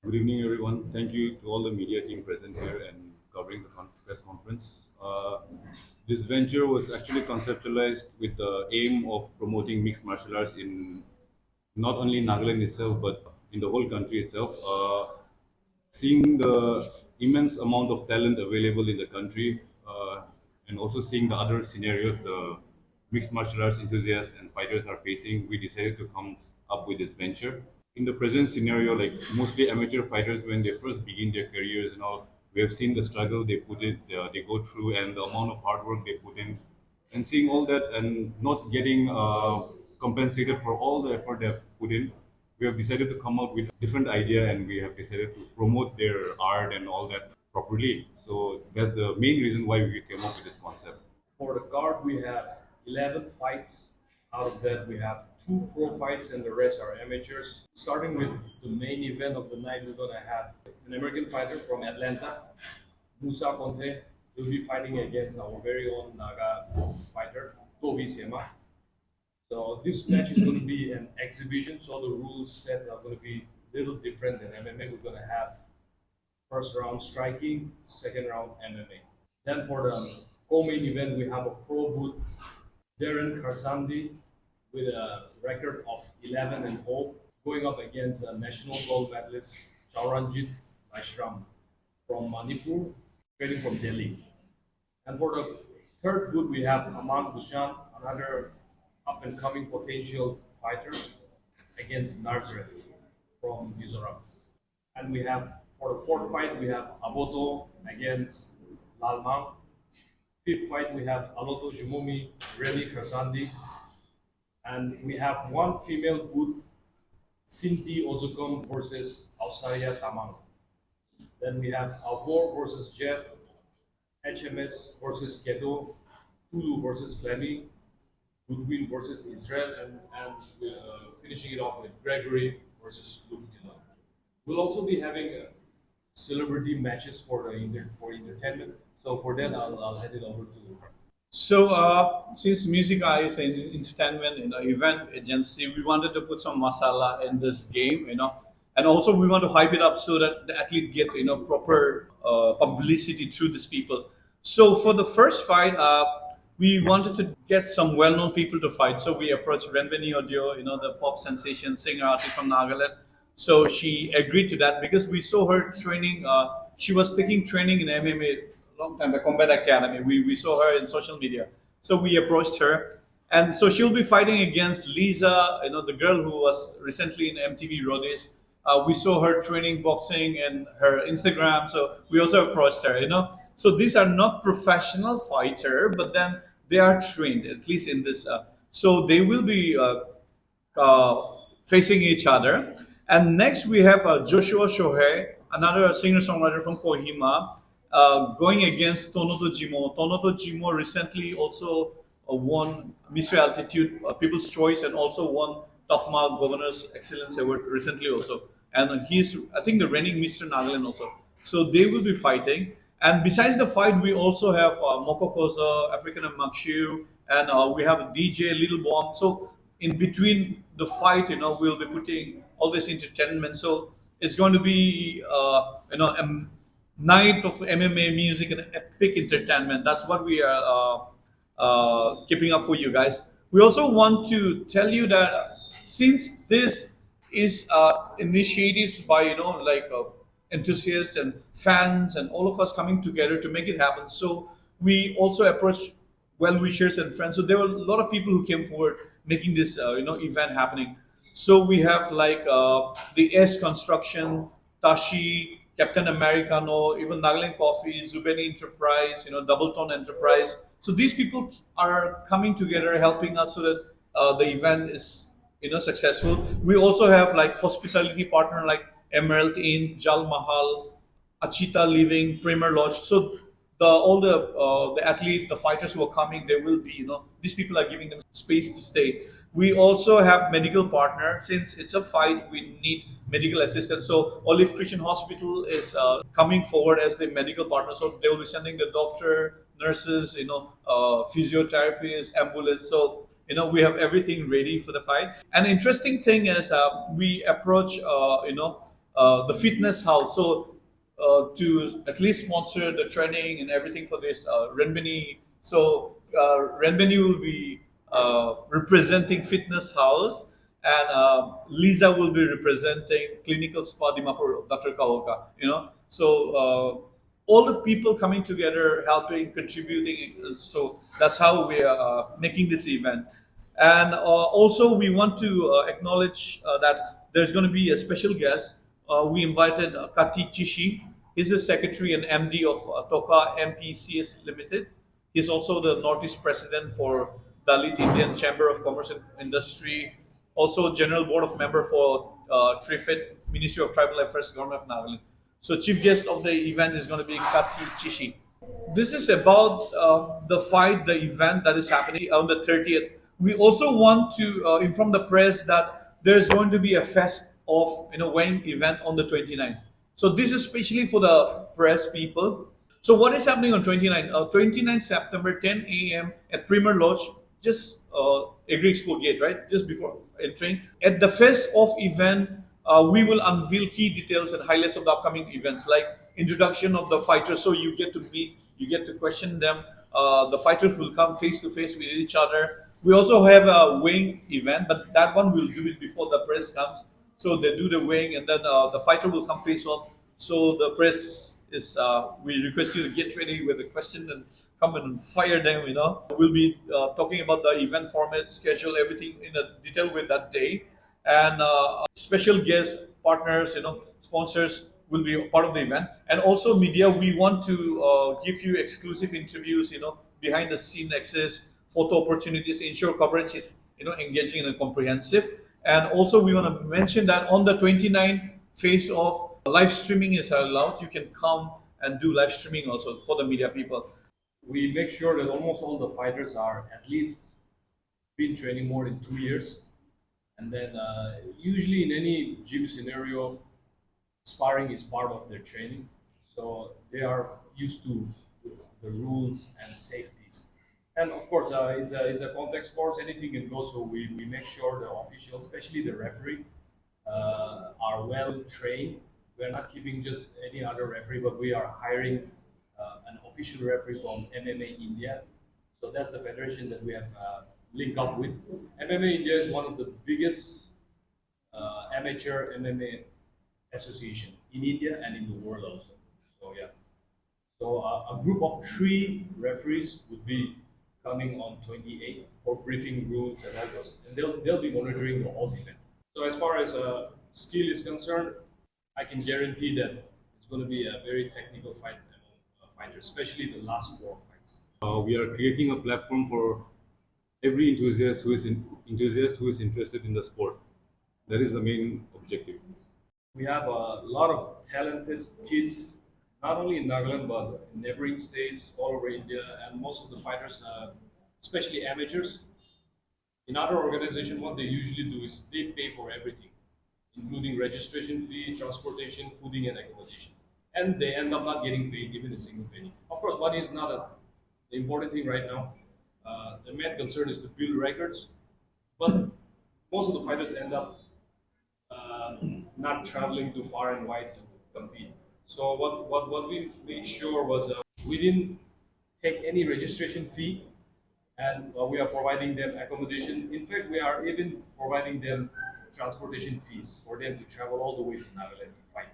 Good evening, everyone. Thank you to all the media team present here and covering the press conference. This venture was actually conceptualized with the aim of promoting mixed martial arts in not only Nagaland itself, but in the whole country itself. Seeing the immense amount of talent available in the country, and also seeing the other scenarios the mixed martial arts enthusiasts and fighters are facing, we decided to come up with this venture. In the present scenario, like mostly amateur fighters, when they first begin their careers and all, we have seen the struggle they go through, and the amount of hard work they put in, and seeing all that and not getting compensated for all the effort they've put in, we have decided to come out with a different idea, and we have decided to promote their art and all that properly. So that's the main reason why we came up with this concept. For the card, we have 11 fights. Out of that, we have two pro fights, and the rest are amateurs. Starting with the main event of the night, we're gonna have an American fighter from Atlanta, Musa Conte. Will be fighting against our very own Naga fighter, Tobi Sema. So this match is going to be an exhibition, so the rules set are going to be a little different than MMA. We're going to have first round striking, second round MMA. Then for the co-main event, we have a pro boot, Darren Karsandi, with a record of 11 and 0, going up against a national gold medalist, Chauranjit Vaishram from Manipur, training from Delhi. And for the third boot, we have Aman Bhushan, another up and coming potential fighter, against Nazareth from Mizoram. And we have, for the fourth fight, we have Aboto against Lalmang. Fifth fight, we have Aloto Jumumi, Remy Krasandi. And we have one female boot, Sinti Ozukom versus Australia Tamang. Then we have Alvor versus Jeff, HMS versus Kedo, Tulu versus Fleming, Goodwin versus Israel, and finishing it off with Gregory versus Luke Dillon. We'll also be having celebrity matches for for entertainment. So for that, I'll hand it over to her. Since Music Eye is an entertainment, event agency, we wanted to put some masala in this game, and also we want to hype it up so that the athlete get, proper publicity through these people. So for the first fight, we wanted to get some well-known people to fight. So we approached Renveni Audio, the pop sensation singer artist from Nagaland. So she agreed to that because we saw her training. She was taking training in MMA long time, the Combat Academy. We saw her in social media. So we approached her. And so she'll be fighting against Lisa, the girl who was recently in MTV Roadies. We saw her training boxing and her Instagram. So we also approached her. So these are not professional fighter, but then they are trained, at least in this. So they will be facing each other. And next we have Joshua Shohei, another singer-songwriter from Kohima, going against Tonoto Jimo. Tonoto Jimo recently also won Mr. Altitude People's Choice and also won TAFMA Governor's Excellence Award recently also. And he's, I think, the reigning Mr. Nagaland also. So they will be fighting. And besides the fight, we also have Moko Koza, African and Makshu, and we have DJ Little Bomb. So in between the fight, we'll be putting all this entertainment. So it's going to be, a night of MMA music and epic entertainment. That's what we are keeping up for you guys. We also want to tell you that since this is initiatives by enthusiasts and fans and all of us coming together to make it happen. So we also approached well wishers and friends. So there were a lot of people who came forward making this event happening. So we have like the S Construction, Tashi, Captain Americano, even Nagaland Coffee, Zubeni Enterprise, Double Tone Enterprise. So these people are coming together, helping us so that the event is successful. We also have like hospitality partner like Emerald Inn, Jal Mahal, Achita Living, Premier Lodge. So the athlete, the fighters who are coming, they will be, these people are giving them space to stay. We also have medical partner. Since it's a fight, we need medical assistance. So Olive Christian Hospital is coming forward as the medical partner. So they will be sending the doctor, nurses, physiotherapists, ambulance. So we have everything ready for the fight. And interesting thing is we approach the fitness house. So to at least sponsor the training and everything for this Renbeni. So Renbeni will be representing fitness house, and Lisa will be representing clinical spa Dimapur, Dr. Kaoka. So all the people coming together, helping, contributing. So that's how we are making this event. And also, we want to acknowledge that there's going to be a special guest. We invited Kathi Chishi. He's the secretary and MD of Toka Mpcs Limited. He's also the Northeast president for Dalit Indian Chamber of Commerce and Industry. Also, general board of member for TRIFIT, Ministry of Tribal Affairs, Government of Nagaland. So, chief guest of the event is going to be Kathi Chishi. This is about the fight, the event that is happening on the 30th. We also want to inform the press that there's going to be a fest of weighing event on the 29th. So this is especially for the press people. So what is happening on 29th? 29th September, 10 a.m. at Premier Lodge, just Agri Expo Gate, right? Just before entering. At the fest of event, we will unveil key details and highlights of the upcoming events, like introduction of the fighters. So you get to meet, you get to question them. The fighters will come face to face with each other. We also have a weighing event, but that one we'll do it before the press comes. So they do the weighing, and then the fighter will come face off. So the press is, we request you to get ready with the question and come and fire them. We'll be talking about the event format, schedule, everything in a detail with that day, and special guests, partners, sponsors will be part of the event, and also media. We want to give you exclusive interviews, behind the scene access, photo opportunities, ensure coverage is engaging and comprehensive. And also we want to mention that on the 29th phase of live streaming is allowed. You can come and do live streaming also for the media people. We make sure that almost all the fighters are at least been training more than 2 years, and then usually in any gym scenario, sparring is part of their training, so they are used to the rules and safeties. And of course, it's a contact sports. Anything can go. So we make sure the officials, especially the referee, are well trained. We're not keeping just any other referee, but we are hiring an official referee from MMA India. So that's the federation that we have linked up with. MMA India is one of the biggest amateur MMA association in India and in the world also. So yeah. So a group of 3 referees would be coming on 28 for briefing rules and all this, and they'll be monitoring the whole event. So as far as skill is concerned, I can guarantee that it's going to be a very technical fight among fighters, especially the last 4 fights. We are creating a platform for every enthusiast who is interested in the sport. That is the main objective. We have a lot of talented kids, not only in Nagaland but in neighboring states all over India, and most of the fighters, especially amateurs, in other organizations, what they usually do is they pay for everything, including registration fee, transportation, fooding, and accommodation, and they end up not getting paid even a single penny. Of course, money is not the important thing right now. The main concern is to build records, but most of the fighters end up not traveling too far and wide to compete. So what we made sure was we didn't take any registration fee, and we are providing them accommodation. In fact, we are even providing them transportation fees for them to travel all the way to Nagaland to fight.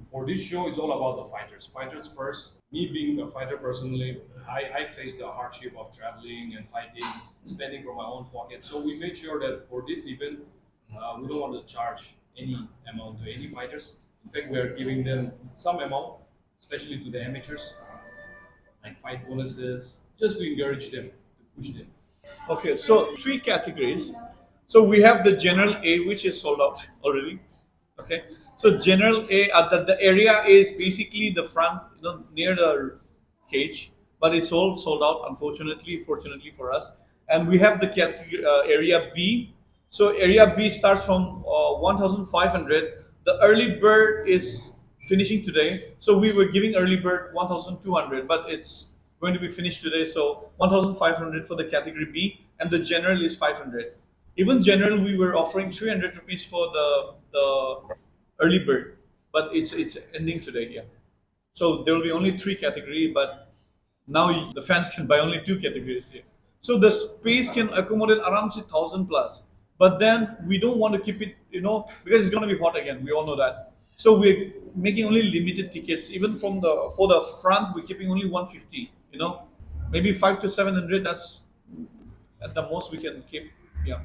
For this show, it's all about the fighters. Fighters first. Me being a fighter personally, I face the hardship of traveling and fighting, spending from my own pocket. So we made sure that for this event, we don't want to charge any amount to any fighters. In fact, we are giving them some amount, especially to the amateurs, like fight bonuses, just to encourage them, to push them. Okay, so 3 categories. So we have the general A, which is sold out already. Okay, so general A, the area is basically the front, near the cage, but it's all sold out, unfortunately, fortunately for us. And we have the category area B. So area B starts from 1,500. The early bird is finishing today. So we were giving early bird 1,200, but it's going to be finished today. So 1,500 for the category B, and the general is 500. Even general, we were offering 300 rupees for the early bird, but it's ending today. Yeah. So there will be only three category, but now the fans can buy only two categories here. So the space can accommodate around 1,000 plus. But then we don't want to keep it, because it's going to be hot again. We all know that. So we're making only limited tickets. Even from the for the front, we're keeping only 150. Maybe 5 to 700. That's at the most we can keep. Yeah.